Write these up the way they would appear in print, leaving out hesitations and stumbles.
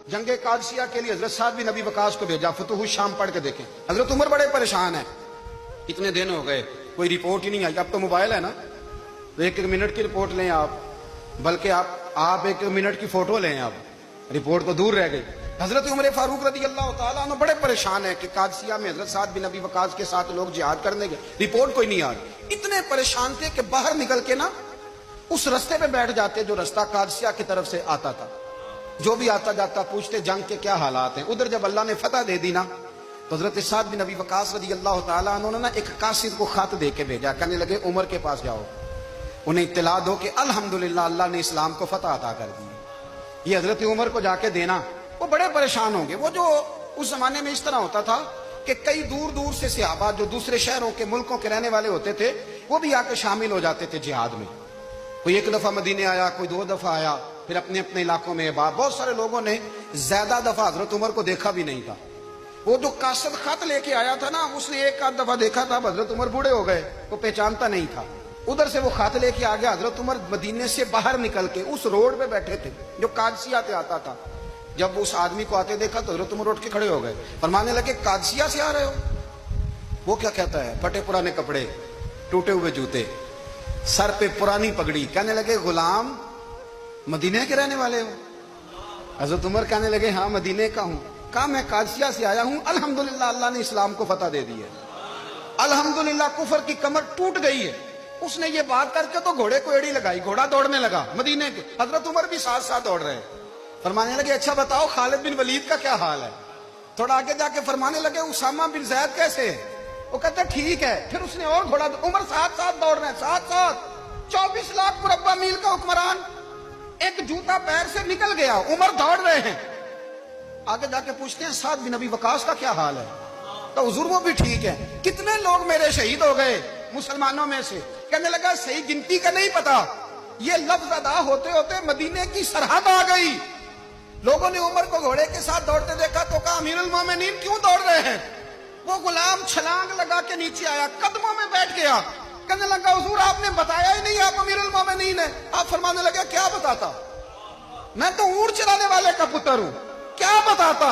जंगे कादसिया के लिए हजरत साद बिन नबी वकास को भेजा, फतुह शाम पढ़ के देखें। हजरत उमर बड़े परेशान है, इतने दिन हो गए कोई रिपोर्ट ही नहीं आई। अब तो मोबाइल है ना, तो एक एक मिनट की रिपोर्ट लें आप, बल्कि आप एक मिनट की फोटो लें, आप रिपोर्ट तो दूर रह गई। हजरत उमर फारूक रदी अल्लाह तआला अन्हु बड़े परेशान है कि कादसिया में हजरत साद बिन नबी वकास के साथ लोग जिहाद करने गए, रिपोर्ट कोई नहीं आ रही। इतने परेशान थे कि बाहर निकल के ना उस रास्ते पे बैठ जाते जो रास्ता कादसिया की तरफ से आता था। जो भी आता जाता पूछते जंग के क्या हालात हैं। उधर जब अल्लाह ने फतह दे दी ना, तो हजरत साद बिन नबी वकास रदी अल्लाह तआला उन्होंने ना एक कासिद को खत दे के भेजा, कहने लगे उमर के पास जाओ, उन्हें इत्तला दो कि अल्हम्दुलिल्लाह अल्लाह ने इस्लाम को फतह अता कर दी। ये हजरत उमर को जाके देना, वो बड़े परेशान होंगे। वो जो उस जमाने में इस तरह होता था कि कई दूर दूर से सहाबा जो दूसरे शहरों के मुल्कों के रहने वाले होते थे, वो भी आके शामिल हो जाते थे जिहाद में। कोई एक दफा मदीने आया, कोई दो दफा आया, फिर अपने अपने इलाकों में। बहुत सारे लोगों ने ज्यादा दफा हजरत उमर को देखा भी नहीं था। वो जो कासिद खत लेके आया था ना, उसने एक आध दफा देखा था, हजरत उमर बूढ़े हो गए, वो पहचानता नहीं था। उधर से वो खत लेके आ गया। हजरत उमर मदीने से बाहर निकल के उस रोड पे बैठे थे जो कादसिया से आता था। जब उस आदमी को आते देखा तो हजरत उमर उठ के खड़े हो गए, फरमाने लगे कादसिया से आ रहे हो? वो क्या कहता है? फटे पुराने कपड़े, टूटे हुए जूते, सर पे पुरानी पगड़ी। कहने लगे गुलाम मदीने के रहने वाले हो? हजरत उमर कहने लगे हाँ मदीने का हूँ। कहा मैं कादसिया से आया हूँ, अल्हम्दुलिल्लाह अल्लाह ने इस्लाम को फतह दे दी है, अल्हम्दुलिल्लाह कुफर की कमर टूट गई है। उसने ये बात करके तो घोड़े को एड़ी लगाई, घोड़ा दौड़ने लगा मदीने के। हजरत उमर भी साथ साथ दौड़ रहे हैं। फरमाने लगे अच्छा बताओ खालिद बिन वलीद का क्या हाल है? थोड़ा आगे जाके फरमाने लगे उसामा बिन ज़ैद कैसे है? वो कहते ठीक है। फिर उसने और घोड़ा, उमर साथ साथ दौड़ रहे हैं, साथ साथ। 24 लाख मुरब्बा मील का हुक्मरान, एक जूता पैर से निकल गया, उमर दौड़ रहे हैं। आगे जाके पूछते हैं साद बिन नबी वकास का क्या हाल है? तो हुजूर वो भी ठीक है। कितने लोग मेरे शहीद हो गए मुसलमानों में से? कहने लगा सही गिनती का नहीं पता, ये लफ्ज अदा होते होते मदीने की सरहद आ गई। लोगों ने उमर को घोड़े के साथ दौड़ते देखा तो कहा अमीरुल मोमिनीन क्यों दौड़ रहे हैं? वो गुलाम छलांग लगा के नीचे आया, कदमों में बैठ गया। कहने लगा हुजूर आपने बताया ही नहीं आप अमीरुल मोमिनीन है। आप फरमाने लगे क्या बताता? मैं तो ऊंट चलाने वाले का पुत्र हूं, क्या बताता?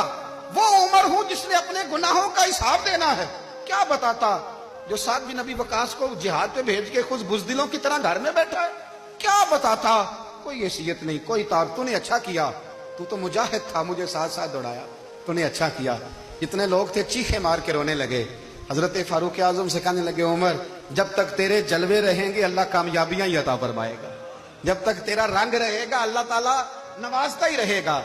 वो उमर हूं जिसने अपने गुनाहों का हिसाब देना है, क्या बताता? जो साद बिन नबी वकास को जिहाद पे भेज के खुद बुज़दिलों की तरह घर में बैठा है, क्या बताता? कोई हैसियत नहीं, कोई तार। तूने अच्छा किया, तू तो मुजाहिद था, मुझे साथ साथ दौड़ाया, तूने अच्छा किया। जितने लोग थे चीखे मार के रोने लगे। हजरत फारूक आजम से कहने लगे उमर जब तक तेरे जलवे रहेंगे अल्लाह कामयाबियां ही अता फरमाएगा, जब तक तेरा रंग रहेगा अल्लाह ताला नवाजता ही रहेगा।